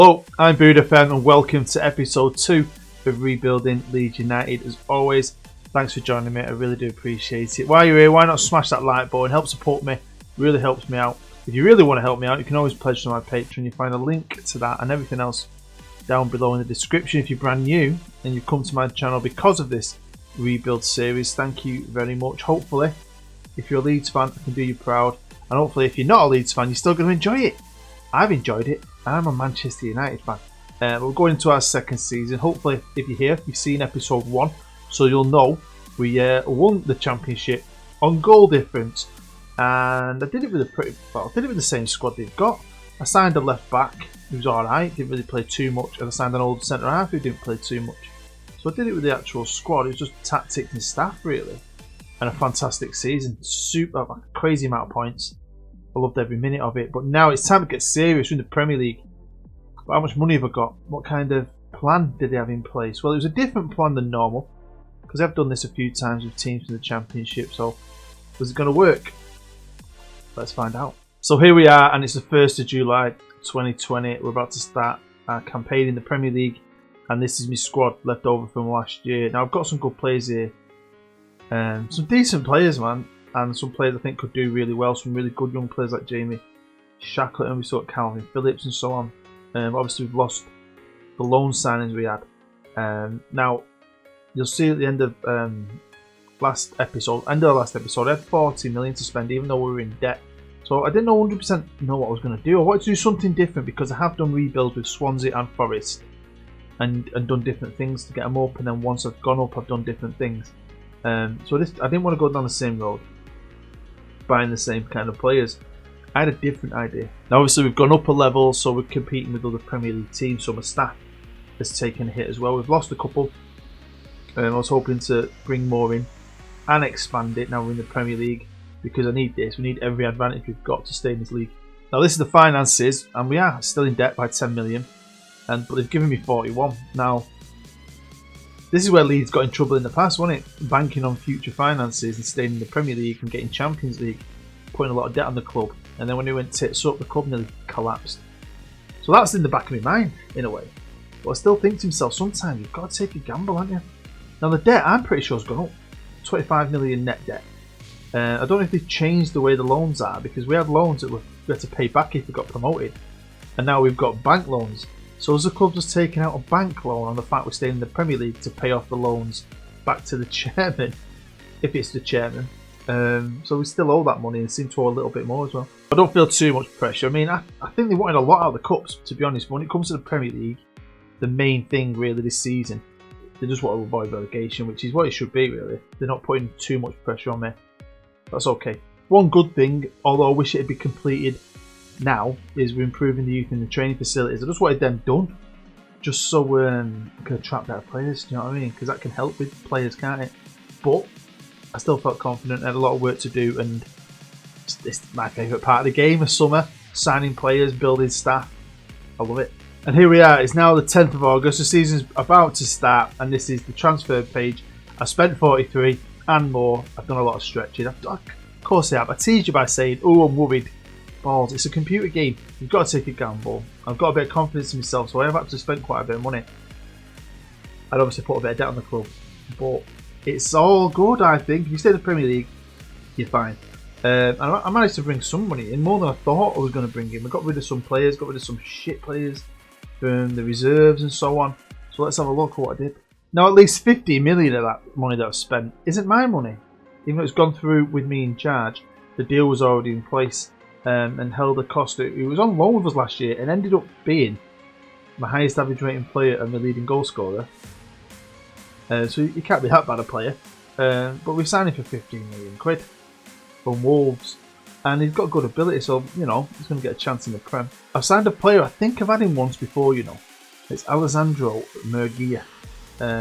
Hello, I'm Buda FM and welcome to episode 2 of Rebuilding Leeds United. As always, thanks for joining me, I really do appreciate it. While you're here, why not smash that like button, help support me, really helps me out. If you really want to help me out, you can always pledge to my Patreon. You find a link to that and everything else down below in the description. If you're brand new and you've come to my channel because of this rebuild series, thank you very much. Hopefully, if you're a Leeds fan, I can do you proud. And hopefully, if you're not a Leeds fan, you're still going to enjoy it. I've enjoyed it. I'm a Manchester United fan. We're going into our second season. Hopefully, if you're here, you've seen episode 1, so you'll know we won the championship on goal difference. And I did it with the same squad they've got. I signed a left back who was alright, didn't really play too much, and I signed an old centre half who didn't play too much. So I did it with the actual squad. It was just tactics and staff really, and a fantastic season. Super, like a crazy amount of points. I loved every minute of it, but now it's time to get serious. We're in the Premier League. But how much money have I got? What kind of plan did they have in place? Well, it was a different plan than normal, because I've done this a few times with teams in the Championship, so was it going to work? Let's find out. So here we are, and it's the 1st of July 2020. We're about to start our campaign in the Premier League, and this is my squad left over from last year. Now, I've got some good players here. Some decent players, man. And some players I think could do really well. Some really good young players like Jamie Shackleton, we saw Calvin Phillips and so on. Obviously we've lost the loan signings we had. Now you'll see at the end of last episode, I had 40 million to spend even though we were in debt. So I didn't know 100% know what I was going to do. I wanted to do something different because I have done rebuilds with Swansea and Forest and done different things to get them up, and then once I've gone up I've done different things. So I didn't want to go down the same road, buying the same kind of players. I had a different idea. Now obviously we've gone up a level, so we're competing with other Premier League teams, so my staff has taken a hit as well. We've lost a couple. I was hoping to bring more in and expand it. Now we're in the Premier League because I need this. We need every advantage we've got to stay in this league. Now this is the finances, and we are still in debt by 10 million, but they've given me 41. Now this is where Leeds got in trouble in the past, wasn't it? Banking on future finances and staying in the Premier League and getting Champions League, putting a lot of debt on the club. And then when it went tits up, the club nearly collapsed. So that's in the back of my mind, in a way. But I still think to myself, sometimes you've got to take a gamble, haven't you? Now the debt, I'm pretty sure, has gone up. 25 million net debt. I don't know if they've changed the way the loans are, because we had loans that we had to pay back if we got promoted. And now we've got bank loans. So has the club just taken out a bank loan on the fact we're staying in the Premier League to pay off the loans back to the chairman, if it's the chairman? So we still owe that money and seem to owe a little bit more as well. I don't feel too much pressure. I mean, I think they wanted a lot out of the cups, to be honest. But when it comes to the Premier League, the main thing really this season, they just want to avoid relegation, which is what it should be really. They're not putting too much pressure on me. That's okay. One good thing, although I wish it had been completed now, is we're improving the youth in the training facilities. I just wanted them done, just so we can attract better players. Do you know what I mean? Because that can help with players, can't it? But I still felt confident. I had a lot of work to do, and it's my favourite part of the game of summer: signing players, building staff. I love it. And here we are. It's now the 10th of August. The season's about to start, and this is the transfer page. I spent 43 and more. I've done a lot of stretching. Of course I have. I teased you by saying, "Oh, I'm worried." Balls. It's a computer game. You've got to take a gamble. I've got a bit of confidence in myself, so I have actually spent quite a bit of money. I'd obviously put a bit of debt on the club, but it's all good, I think. If you stay in the Premier League, you're fine. And I managed to bring some money in, more than I thought I was going to bring in. We got rid of some players, got rid of some shit players from the reserves and so on. So let's have a look at what I did. Now, at least 50 million of that money that I've spent isn't my money. Even though it's gone through with me in charge, the deal was already in place. And held a cost. He was on loan with us last year and ended up being my highest average rating player and the leading goal scorer. So you can't be that bad a player. But we signed him for 15 million quid from Wolves, and he's got good ability, so you know he's going to get a chance in the Prem. I've signed a player. I think I've had him once before. You know, it's Alessandro Murgia.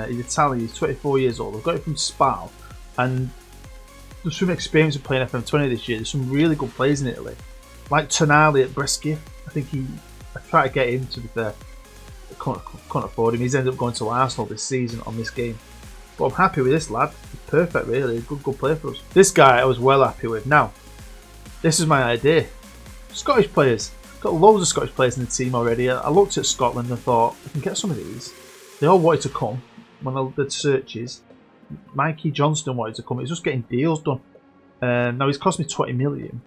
He's Italian. He's 24 years old. I've got him from Spal, and there's some experience of playing FM20 this year. There's some really good players in Italy. Like Tonali at Brescia, I think I tried to get him, to be fair. I can't afford him. He's ended up going to Arsenal this season on this game. But I'm happy with this lad. He's perfect, really. He's a good player for us. This guy I was well happy with. Now, this is my idea. Scottish players. Got loads of Scottish players in the team already. I looked at Scotland and thought, I can get some of these. They all wanted to come when I did searches. Mikey Johnston wanted to come. It's just getting deals done. Now he's cost me 20 million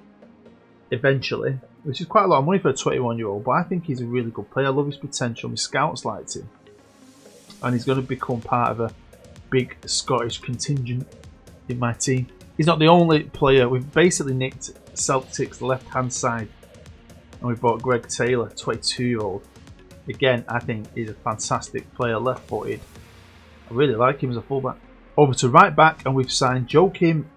eventually, which is quite a lot of money for a 21-year-old, but I think he's a really good player. I love his potential. My scouts liked him, and he's going to become part of a big Scottish contingent in my team. He's not the only player. We've basically nicked Celtic's left-hand side, and we bought Greg Taylor, 22-year-old. Again, I think he's a fantastic player, left-footed. I really like him as a fullback. Over to right back, and we've signed Joachim.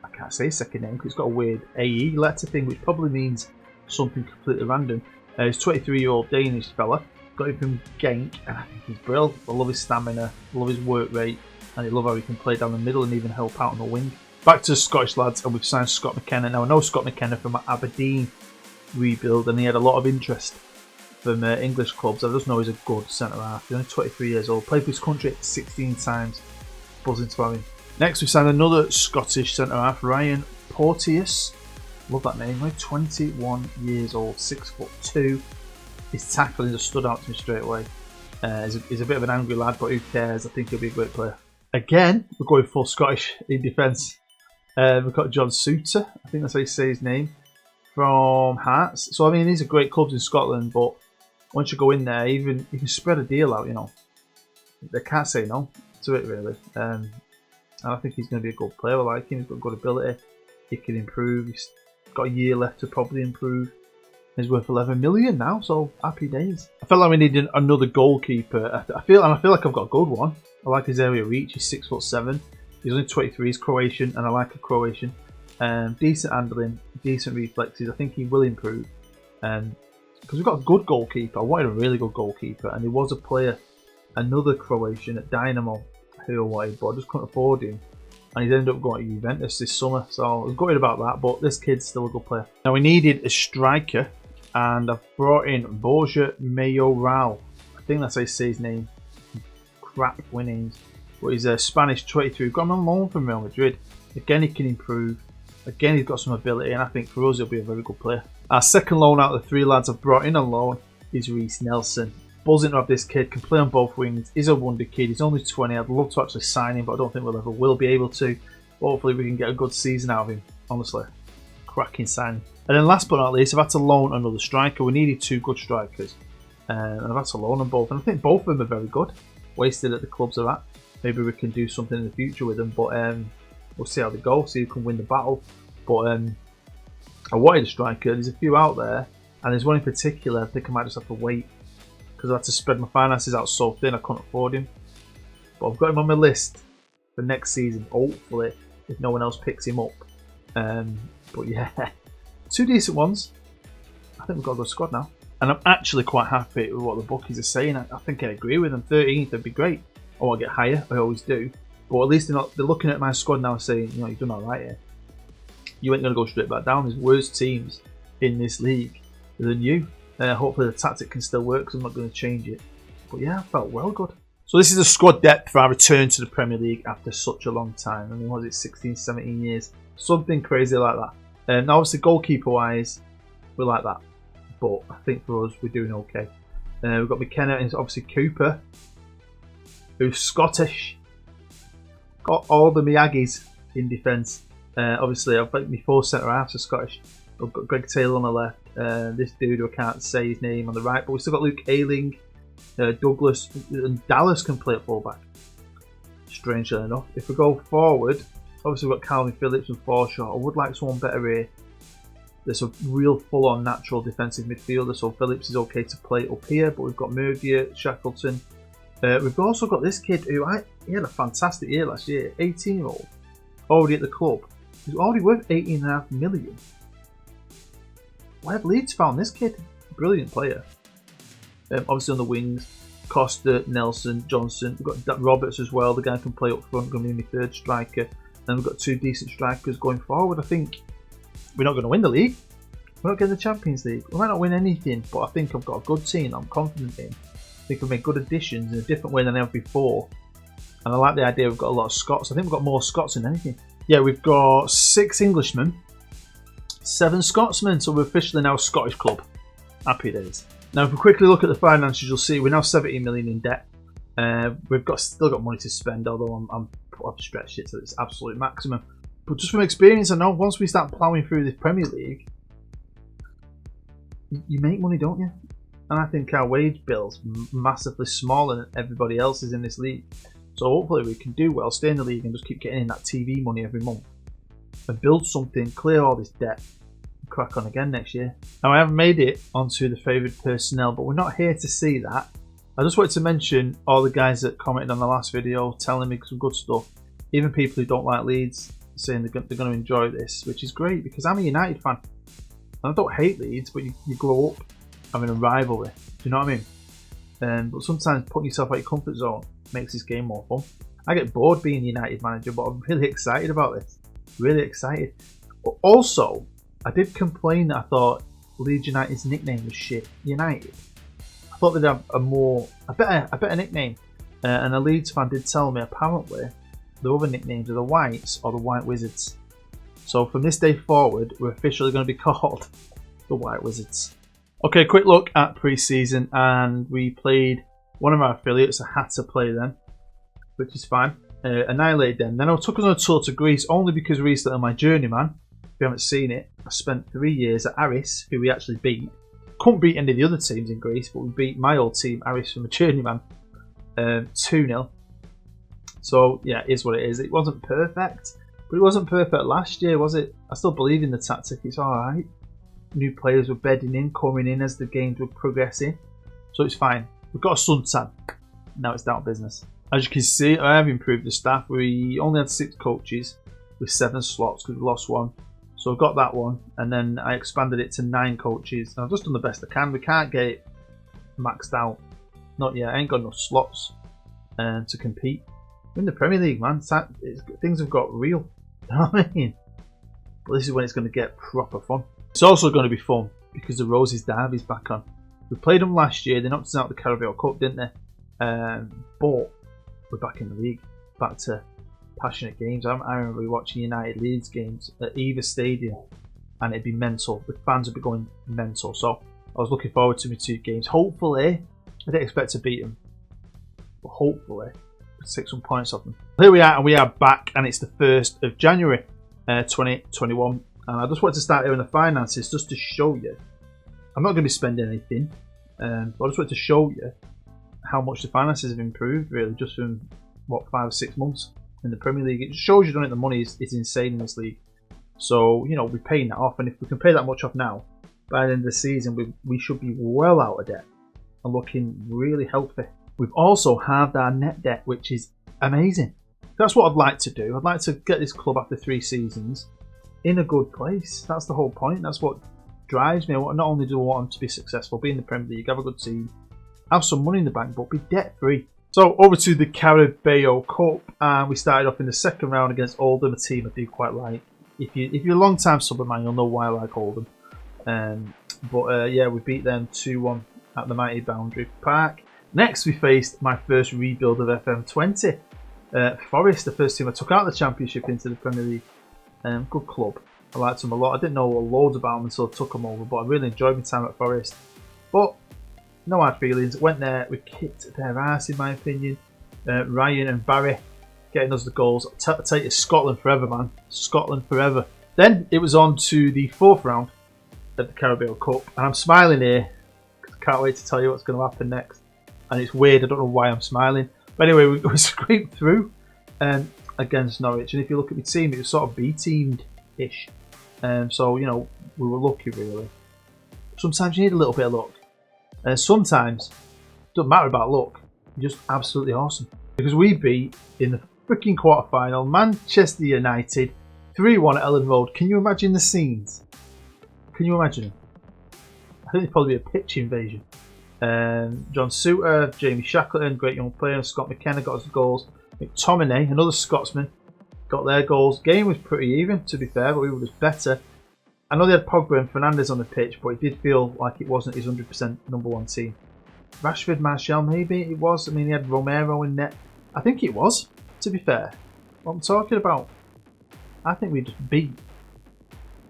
I can't say his second name because it's got a weird AE letter thing, which probably means something completely random. He's a 23-year-old Danish fella. Got him from Genk, and I think he's brilliant. I love his stamina, I love his work rate, and I love how he can play down the middle and even help out on the wing. Back to the Scottish lads, and we've signed Scott McKenna. Now I know Scott McKenna from Aberdeen rebuild, and he had a lot of interest from English clubs. I just know he's a good centre-half. He's only 23 years old, played for his country 16 times. Buzzing to have him. Next we've signed another Scottish centre-half, Ryan Porteous. Love that name, only 21 years old, 6'2". His tackling just stood out to me straight away. He's a bit of an angry lad, but who cares? I think he'll be a great player. Again, we're going full Scottish in defence. We've got John Suter, I think that's how you say his name, from Hearts. So I mean, these are great clubs in Scotland, but once you go in there, even you can spread a deal out. You know, they can't say no to it really. And I think he's going to be a good player. I like him. He's got good ability. He can improve. He's got a year left to probably improve. He's worth 11 million now, so happy days. I felt like we needed another goalkeeper. I feel like I've got a good one. I like his area reach. He's 6'7". He's only 23. He's Croatian, and I like a Croatian. Decent handling, decent reflexes. I think he will improve. Because we've got a good goalkeeper. I wanted a really good goalkeeper, and there was a player, another Croatian at Dynamo, who I wanted, but I just couldn't afford him. And he's ended up going to Juventus this summer, so I was gutted about that, but this kid's still a good player. Now we needed a striker, and I've brought in Borja Mayoral. I think that's how you say his name. Crap winnings. But he's a Spanish 23. We've got him on loan from Real Madrid. Again, he can improve. Again, he's got some ability, and I think for us, he'll be a very good player. Our second loan out of the three lads I've brought in on loan is Reece Nelson. Buzzing to have this kid, can play on both wings. He's a wonder kid. He's only 20. I'd love to actually sign him, but I don't think we'll ever will be able to. Hopefully, we can get a good season out of him. Honestly, cracking signing. And then last but not least, I've had to loan another striker. We needed two good strikers, and I've had to loan them both. And I think both of them are very good. Wasted at the clubs they're at. Maybe we can do something in the future with them, but we'll see how they go. See who can win the battle. But I wanted a striker. There's a few out there, and there's one in particular I think I might just have to wait because I had to spread my finances out so thin I couldn't afford him. But I've got him on my list for next season, hopefully, if no one else picks him up. But yeah, two decent ones. I think we've got a good squad now. And I'm actually quite happy with what the bookies are saying. I think I agree with them. 13th would be great. I want to get higher, I always do. But at least they're looking at my squad now saying, you know, you've done alright here. You ain't going to go straight back down. There's worse teams in this league than you. Hopefully the tactic can still work because I'm not going to change it. But yeah, I felt well good. So this is the squad depth for our return to the Premier League after such a long time. I mean, was it 16, 17 years? Something crazy like that. Now obviously goalkeeper wise, we're like that. But I think for us, we're doing okay. We've got McKenna and obviously Cooper, who's Scottish. Got all the Miyagi's in defence. Obviously, I've got my four centre-halves are Scottish. I've got Greg Taylor on the left. This dude who I can't say his name on the right. But we've still got Luke Ayling, Douglas, and Dallas can play at full-back. Strangely enough. If we go forward, obviously we've got Calvin Phillips and Forshaw. I would like someone better here. There's a real full-on natural defensive midfielder, so Phillips is okay to play up here. But we've got Murgia, Shackleton. We've also got this kid who he had a fantastic year last year, 18-year-old, already at the club. He's already worth 18.5 million. Why have Leeds found this kid? Brilliant player. Obviously on the wings, Costa, Nelson, Johnson. We've got Roberts as well. The guy who can play up front, going to be my third striker. Then we've got two decent strikers going forward. I think we're not going to win the league. We're not getting the Champions League. We might not win anything, but I think I've got a good team I'm confident in. I think we've made good additions in a different way than ever before. And I like the idea we've got a lot of Scots. I think we've got more Scots than anything. Yeah, we've got 6 Englishmen, 7 Scotsmen, so we're officially now a Scottish club. Happy days. Now, if we quickly look at the finances, you'll see we're now 17 million in debt. We've still got money to spend, although I've stretched it to its absolute maximum. But just from experience, I know once we start ploughing through this Premier League, you make money, don't you? And I think our wage bill's massively smaller than everybody else's in this league. So hopefully we can do well, stay in the league and just keep getting in that TV money every month. And build something, clear all this debt, and crack on again next year. Now I haven't made it onto the favoured personnel, but we're not here to see that. I just wanted to mention all the guys that commented on the last video, telling me some good stuff. Even people who don't like Leeds, saying they're going to enjoy this, which is great because I'm a United fan. And I don't hate Leeds, but you grow up having a rivalry. Do you know what I mean? But sometimes putting yourself out your comfort zone makes this game more fun. I get bored being United manager, but I'm really excited about this. Really excited. But also, I did complain that I thought Leeds United's nickname was shit. United. I thought they'd have a better nickname. And a Leeds fan did tell me apparently the other nicknames are the Whites or the White Wizards. So from this day forward, we're officially going to be called the White Wizards. Okay, quick look at pre-season, and we played one of our affiliates. I had to play them, which is fine. Annihilated them. Then I took us on a tour to Greece only because recently my journeyman, if you haven't seen it, I spent 3 years at Aris, who we actually beat. Couldn't beat any of the other teams in Greece, but we beat my old team, Aris from the journeyman, 2-0. So yeah, it is what it is. It wasn't perfect, but it wasn't perfect last year, was it? I still believe in the tactic. It's alright. New players were bedding in, coming in as the games were progressing. So it's fine. We've got a suntan. Now it's down to business. As you can see, I have improved the staff. We only had 6 coaches with 7 slots because we lost one. So I got that one, and then I expanded it to 9 coaches. And I've just done the best I can. We can't get it maxed out. Not yet. I ain't got enough slots to compete. We're in the Premier League, man. Things have got real. You know what I mean? But this is when it's going to get proper fun. It's also going to be fun because the Roses Derby's back on. We played them last year. They knocked us out of the Carabao Cup, didn't they? But we're back in the league. Back to passionate games. I remember watching United Leeds games at Eva Stadium, and it'd be mental. The fans would be going mental. So I was looking forward to my 2 games. Hopefully, I didn't expect to beat them, but hopefully, we'll take some points off them. Here we are, and we are back, and it's the 1st of January, 2021. And I just wanted to start here in the finances just to show you. I'm not going to be spending anything, but I just wanted to show you how much the finances have improved, really, just from, what, 5 or 6 months in the Premier League. It just shows you, the money is insane in this league. So, you know, we're paying that off, and if we can pay that much off now, by the end of the season, we should be well out of debt and looking really healthy. We've also halved our net debt, which is amazing. That's what I'd like to do. I'd like to get this club after 3 seasons in a good place. That's the whole point. That's what drives me. Not only do I want them to be successful, be in the Premier League, have a good team, have some money in the bank, but be debt free. So over to the Carabao Cup, and we started off in the 2nd round against Oldham, a team I do quite like. If you're a long time sub of mine, you'll know why I like Oldham. Yeah, we beat them 2-1 at the mighty Boundary Park. Next, we faced my first rebuild of FM20. Forest, the first team I took out of the Championship into the Premier League. Good club. I liked them a lot. I didn't know loads about them until I took them over, but I really enjoyed my time at Forest. But no hard feelings. Went there, we kicked their ass in my opinion. Ryan and Barry getting us the goals. I tell you, Scotland forever, man. Scotland forever. Then it was on to the 4th round of the Carabao Cup, and I'm smiling here because I can't wait to tell you what's going to happen next. And it's weird. I don't know why I'm smiling. But anyway, we scraped through against Norwich, and if you look at my team, it was sort of B-teamed-ish. So, you know, we were lucky, really. Sometimes you need a little bit of luck. Sometimes, it doesn't matter about luck, you're just absolutely awesome. Because we beat, in the freaking quarter-final, Manchester United 3-1 at Ellen Road. Can you imagine the scenes? Can you imagine it? I think it'd probably be a pitch invasion. John Suter, Jamie Shackleton, great young player, Scott McKenna got us the goals. McTominay, another Scotsman, got their goals. Game was pretty even, to be fair, but we were just better. I know they had Pogba and Fernandes on the pitch, but it did feel like it wasn't his 100% number 1 team. Rashford, Martial, maybe it was. I mean, he had Romero in net. I think it was, to be fair. What I'm talking about, I think we just beat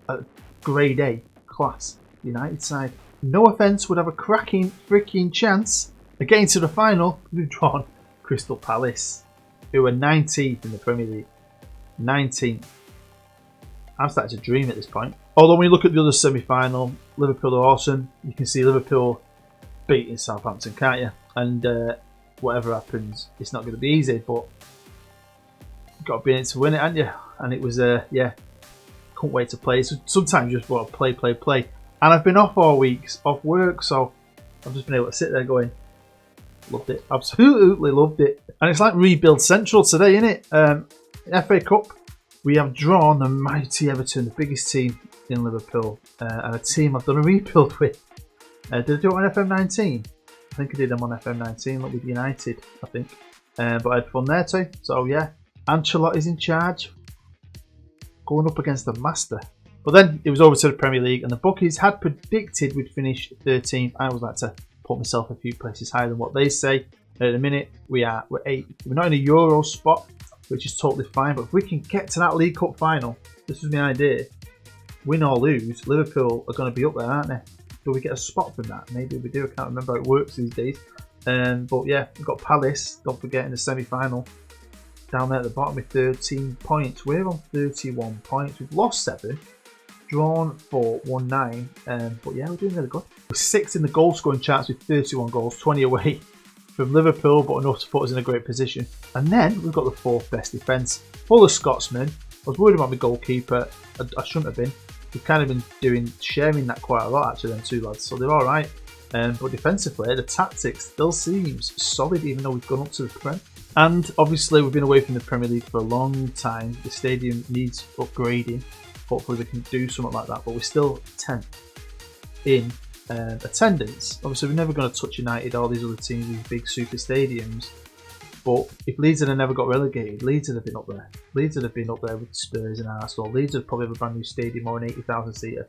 a grade A class United side. no offence, would have a cracking freaking chance of getting to the final. We've drawn Crystal Palace, who were 19th in the Premier League. 19th. I'm starting to dream at this point. Although when you look at the other semi-final, Liverpool are awesome. You can see Liverpool beating Southampton, can't you? And whatever happens, it's not going to be easy, but you've got to be in it to win it, haven't you? And it was, yeah, couldn't wait to play. So sometimes you just want to play. And I've been off all weeks, off work, so I've just been able to sit there going, loved it, absolutely loved it. And it's like Rebuild Central today, isn't it? FA Cup, we have drawn the mighty Everton, the biggest team in Liverpool, and a team I've done a rebuild with. Did I do it on FM19? I think I did them on FM19, like with United, I think. But I had fun there too. So yeah, Ancelotti's in charge, going up against the master. But then it was over to the Premier League, and the bookies had predicted we'd finish 13th. I always like to put myself a few places higher than what they say. At the minute, we're 8th. We're not in a Euro spot, which is totally fine. But if we can get to that League Cup final, this was my idea. Win or lose, Liverpool are going to be up there, aren't they? Do we get a spot from that? Maybe we do. I can't remember how it works these days. But yeah, we've got Palace, don't forget, in the semi-final. Down there at the bottom with 13 points. We're on 31 points. We've lost 7. Drawn 4, won 9. But yeah, we're doing really good. We're 6th in the goal scoring charts with 31 goals, 20 away from Liverpool, but enough to put us in a great position. And then we've got the 4th best defence, full of Scotsmen. I was worried about my goalkeeper. I shouldn't have been. We've kind of been sharing that quite a lot, actually, them two lads, so they're alright. But defensively, the tactics still seems solid, even though we've gone up to the Prem. And obviously, we've been away from the Premier League for a long time. The stadium needs upgrading. Hopefully, we can do something like that. But we're still 10th in attendance. Obviously, we're never going to touch United, all these other teams, these big super stadiums. But if Leeds had never got relegated, Leeds would have been up there. Leeds would have been up there with Spurs and Arsenal. Leeds would probably have a brand new stadium or an 80,000 seater.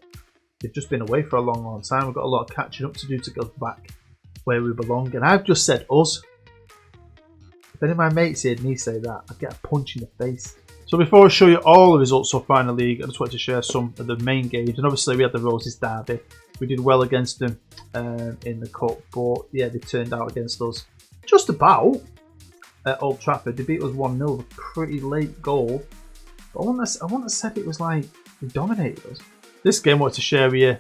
They've just been away for a long, long time. We've got a lot of catching up to do to go back where we belong. And I've just said us. If any of my mates heard me say that, I'd get a punch in the face. So before I show you all the results so far in the league, I just wanted to share some of the main games. And obviously we had the Roses derby. We did well against them in the cup. But yeah, they turned out against us just about. At Old Trafford, they beat us 1-0 with a pretty late goal. But I wouldn't have said it was like they dominated us. This game I wanted to share with you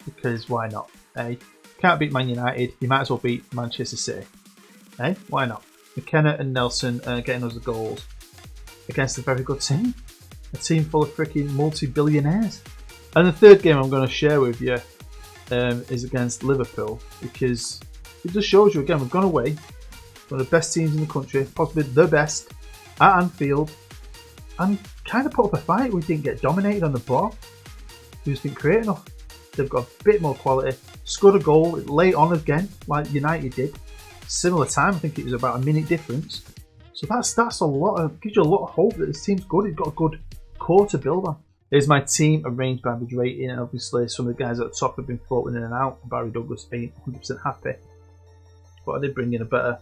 because why not? Can't beat Man United, you might as well beat Manchester City. Why not? McKenna and Nelson getting us the goals against a very good team. A team full of freaking multi-billionaires. And the third game I'm going to share with you is against Liverpool, because it just shows you again, we've gone away. One of the best teams in the country, possibly the best, at Anfield, and kind of put up a fight. We didn't get dominated on the ball. We just didn't create enough. They've got a bit more quality. Scored a goal late on again, like United did. Similar time, I think it was about a minute difference. So that's a lot of, gives you a lot of hope that this team's good. It's got a good core to build on. Here's my team arranged by average rating, and obviously some of the guys at the top have been floating in and out. Barry Douglas ain't 100% happy, but I did bring in a better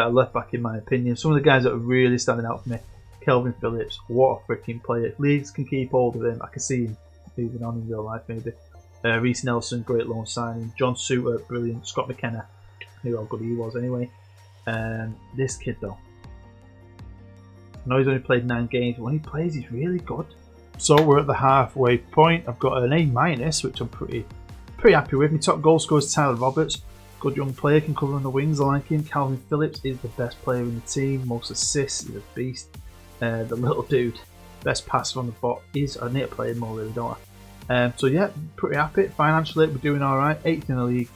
left back in my opinion. Some of the guys that are really standing out for me: Kelvin Phillips, what a freaking player. If Leeds can keep hold of him, I can see him moving on in real life maybe. Reece Nelson, great loan signing. John Suter, brilliant. Scott McKenna, knew how good he was anyway. This kid though, I know he's only played 9 games, but when he plays he's really good. So we're at the halfway point. I've got an A-, which I'm pretty happy with. My top goal scorer is Tyler Roberts. Good young player, can cover on the wings, I like him. Calvin Phillips is the best player in the team, most assists, he's a beast. The little dude, best passer on the bot, I need to play him more really, don't I? So yeah, pretty happy. Financially, we're doing alright, 8th in the league.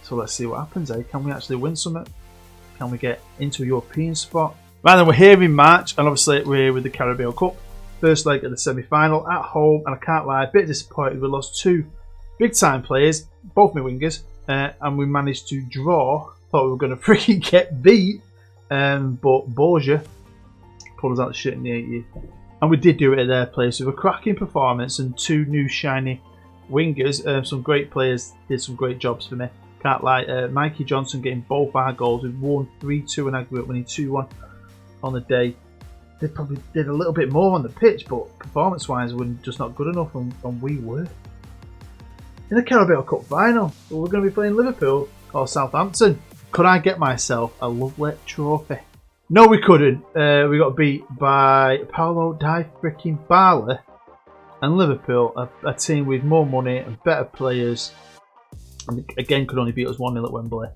So let's see what happens, Can we actually win something? Can we get into a European spot? Right then, we're here in March, and obviously we're here with the Carabao Cup. First leg of the semi-final at home, and I can't lie, a bit disappointed. We lost 2 big-time players, both my wingers. And we managed to draw. Thought we were going to freaking get beat, but Borgia pulled us out of shit in the 80th. And we did do it at their place with a cracking performance and 2 new shiny wingers. Some great players did some great jobs for me. Can't lie. Mikey Johnson getting both our goals. We've won 3-2 and aggregate, winning 2-1 on the day. They probably did a little bit more on the pitch, but performance-wise, we're just not good enough, and we were. in the Carabao Cup final. So we're going to be playing Liverpool or Southampton. Could I get myself a lovely trophy? No, we couldn't. We got beat by Paulo Di freaking Bala and Liverpool, a team with more money and better players. And again, could only beat us 1-0 at Wembley.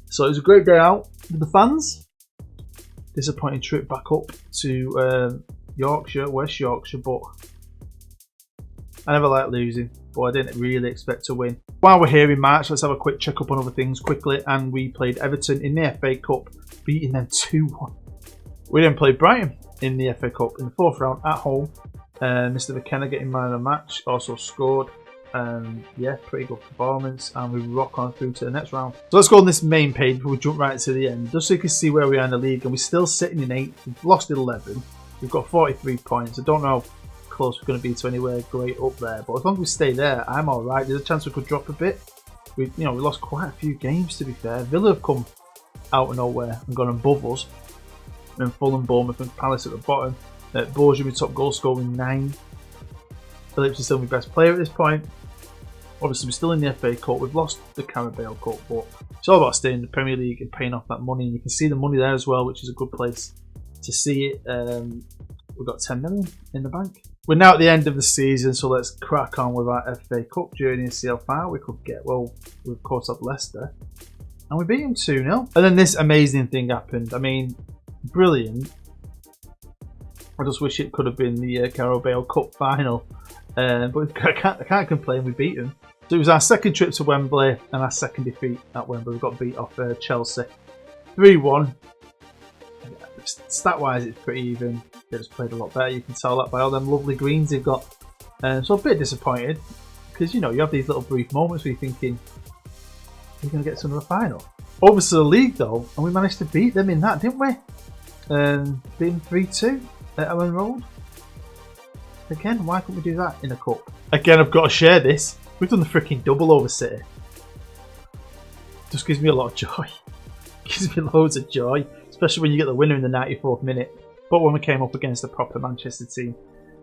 So it was a great day out with the fans. Disappointing trip back up to Yorkshire, West Yorkshire, but I never liked losing, but I didn't really expect to win. While we're here in March, let's have a quick check up on other things quickly. And we played Everton in the FA Cup, beating them 2-1. We then played Brighton in the FA Cup in the 4th round at home. Mr. McKenna getting man of the match, also scored. Yeah, pretty good performance, and we rock on through to the next round. So let's go on this main page before we jump right to the end, just so you can see where we are in the league. And we're still sitting in 8th. We've lost 11. We've got 43 points. I don't know how close we're going to be to anywhere great up there, but as long as we stay there, I'm all right. There's a chance we could drop a bit. We lost quite a few games, to be fair. Villa have come out of nowhere and gone above us. And then Fulham, Bournemouth, and Palace at the bottom. Borgia with top goal scoring 9. Phillips is still my best player at this point. Obviously, we're still in the FA Cup. We've lost the Carabao Cup, but it's all about staying in the Premier League and paying off that money. And you can see the money there as well, which is a good place to see it. We've got 10 million in the bank. We're now at the end of the season, so let's crack on with our FA Cup journey and see how far we could get. Well, we of course had Leicester, and we beat them 2-0. And then this amazing thing happened. I mean, brilliant. I just wish it could have been the Carabao Cup final. But I can't complain, we beat them. So it was our second trip to Wembley and our second defeat at Wembley. We got beat off Chelsea 3-1. Stat-wise, it's pretty even. They just played a lot better. You can tell that by all them lovely greens they've got. So a bit disappointed because, you have these little brief moments where you're thinking, we're going to get to another final. Over to the league though, and we managed to beat them in that, didn't we? Beat them 3-2 at Ellen Road. Again, why couldn't we do that in a cup? Again, I've got to share this. We've done the freaking double over City. Just gives me a lot of joy. Gives me loads of joy, especially when you get the winner in the 94th minute. But when we came up against a proper Manchester team,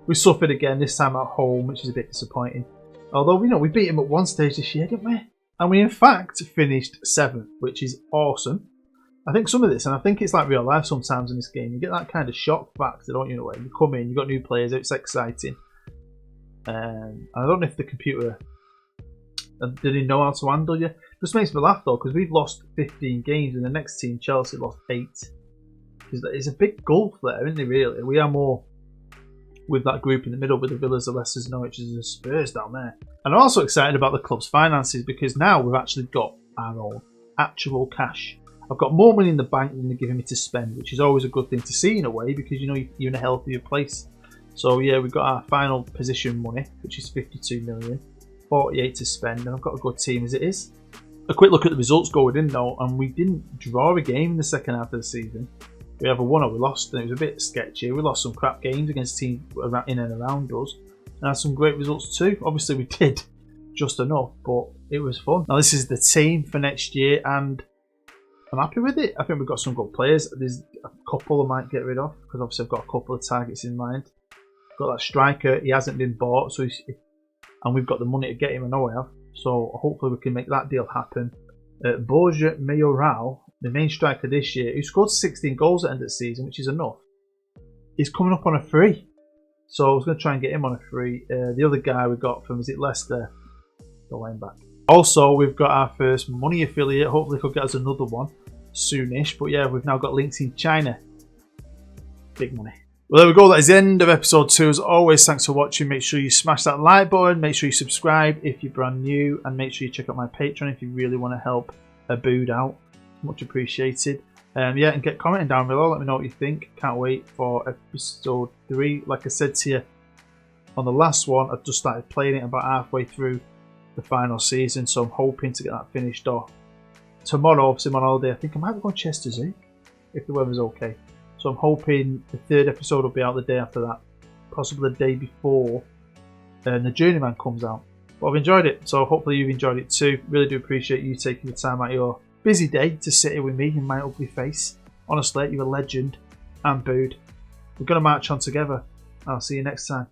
we suffered again, this time at home, which is a bit disappointing. Although, we beat him at one stage this year, didn't we? And we in fact finished 7th, which is awesome. I think some of this, and I think it's like real life sometimes in this game, you get that kind of shock factor, don't you? When you come in, you've got new players, it's exciting. And I don't know if the computer, did he know how to handle you? It just makes me laugh though, because we've lost 15 games and the next team, Chelsea, lost 8. It's a big gulf there, isn't it, really? We are more with that group in the middle with the Villas, the Leicesters, Norwiches and the Spurs down there. And I'm also excited about the club's finances because now we've actually got our own actual cash. I've got more money in the bank than they're giving me to spend, which is always a good thing to see in a way because you're in a healthier place. So yeah, we've got our final position money, which is 52 million, 48 to spend, and I've got a good team as it is. A quick look at the results going in though, and we didn't draw a game in the second half of the season. We either won or we lost, and it was a bit sketchy. We lost some crap games against teams in and around us, and had some great results too. Obviously we did just enough, but it was fun. Now this is the team for next year, and I'm happy with it. I think we've got some good players. There's a couple I might get rid of because obviously I've got a couple of targets in mind. Got that striker, he hasn't been bought, and we've got the money to get him, I know we have. So hopefully we can make that deal happen. Borja Mayoral, the main striker this year, who scored 16 goals at the end of the season, which is enough, he's coming up on a free. So I was going to try and get him on a free. The other guy we got from, is it Leicester? Going back. Also, we've got our first money affiliate. Hopefully, we'll get us another one soonish. But yeah, we've now got links in China. Big money. Well, there we go. That is the end of episode 2. As always, thanks for watching. Make sure you smash that like button. Make sure you subscribe if you're brand new. And make sure you check out my Patreon if you really want to help a Bood out. Much appreciated. Yeah, and get commenting down below. Let me know what you think. Can't wait for episode 3. Like I said to you on the last one, I've just started playing it about halfway through the final season, so I'm hoping to get that finished off tomorrow. Obviously I'm on holiday. I think I might be going to Chester Zoo if the weather's okay, so I'm hoping the 3rd episode will be out the day after that, possibly the day before the Journeyman comes out. But I've enjoyed it, so hopefully you've enjoyed it too. Really do appreciate you taking the time out of your busy day to sit here with me in my ugly face. Honestly, you're a legend, and Bood. We're going to march on together. I'll see you next time.